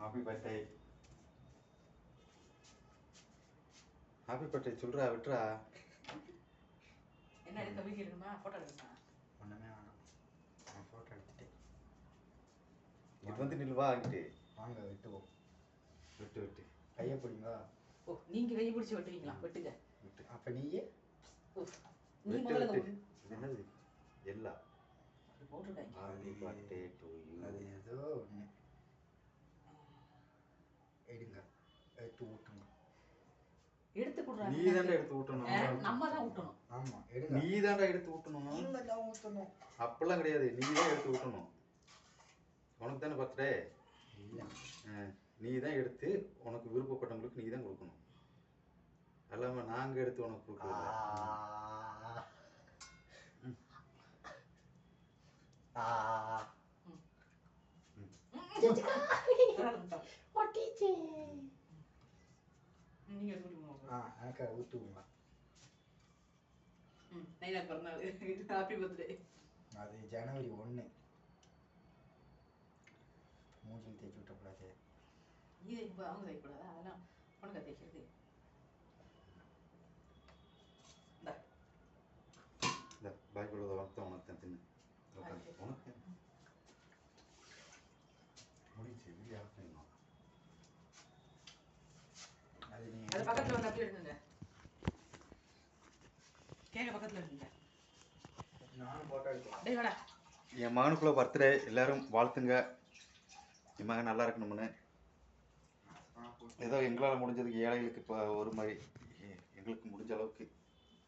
Happy birthday. Happy birthday சொல்றா, விட்டுறா. என்ன எடுக்க வீடியோ எடுக்கணுமா, போட்டோ எடுக்கணுமா? ஒன்றுமே வேணாம், நான் ஃபோட்டோ எடுத்துட்டு இது வந்து நில்வா ஆகிட்டு வாங்க வெட்டுவோம். விட்டு விட்டு கையை பிடிங்களா? ஓ, நீங்க கையை பிடிச்சி வெட்டுவீங்களா? வெட்டுங்க. விட்டு அப்போ நீயே நீ விட்டு முதல்ல விட்டு. இது என்னது எல்லா போட்டுருக்காங்க. Happy birthday to you. அது ஏதோ ஒன்று எடுங்க, எடுத்து ஊட்டுங்க. எடுத்து கொடுறாங்க. நீ தாண்டா எடுத்து ஊட்டணும். நம்ம தான் ஊட்டணும். ஆமாம் எடுங்க. நீ தாண்டா எடுத்து ஊட்டணும். நீங்கள் தான் ஊற்றணும். அப்பெல்லாம் கிடையாது, நீ தான் எடுத்து ஊட்டணும். உனக்கு தானே பர்த்டே. இல்லை, நீ தான் எடுத்து உனக்கு விருப்பப்பட்டவங்களுக்கு நீ தான் கொடுக்கணும். அல்லாம நாங்க எடுத்து உனக்கு கொடுக்கறது. நீங்க எடுத்து எனக்கு ஊற்றுவோங்க. நைனா பிறந்தநாள், ஹாப்பி பர்த்டே. அது ஜனவரி 1. மூஞ்சில் தேய்ச்சி விட்டக்கூடாது. நீ தைக்கும் அவங்க தைக்கூடாது, அதெல்லாம் உனக்கு தைக்கிறது. இந்த பைபிள் வளர்த்த உனக்கு தான் தின்னு. உனக்கு முடிச்சு வீடியோ ஆஃப் பண்ணணும். அது அது நீங்கள் பக்கத்துல வந்து அப்படியே எடுங்க. கேக்க பக்கத்துல எடுங்க. நானும் ஃபோட்டோ எடுக்கலாம். டேய் வாடா. என் மகனுக்குள்ள பர்த்டே, எல்லாரும் வாழ்த்துங்க. என் மகன் நல்லா இருக்கணும்னு. ஏதோ எங்களால் முடிஞ்சதுக்கு ஏழைகளுக்கு இப்போ ஒரு மாதிரி எங்களுக்கு முடிஞ்ச அளவுக்கு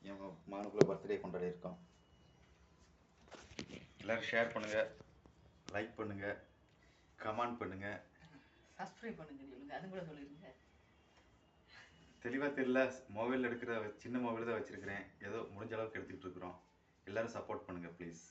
என் மகனுக்குள்ள பர்த்டே கொண்டாடி இருக்கோம். எல்லோரும் ஷேர் பண்ணுங்கள், லைக் பண்ணுங்கள், கமெண்ட் பண்ணுங்கள். சப்ஸ்கிரைப் பண்ணுங்க சொல்லுங்க, அது கூட சொல்லிருங்க. தெளிவாக தெரியல, மொபைல் எடுக்கிற சின்ன மொபைல் தான் வச்சுருக்கிறேன். ஏதோ முடிஞ்ச அளவுக்கு எடுத்துக்கிட்டு இருக்கிறோம். எல்லோரும் சப்போர்ட் பண்ணுங்கள் ப்ளீஸ்.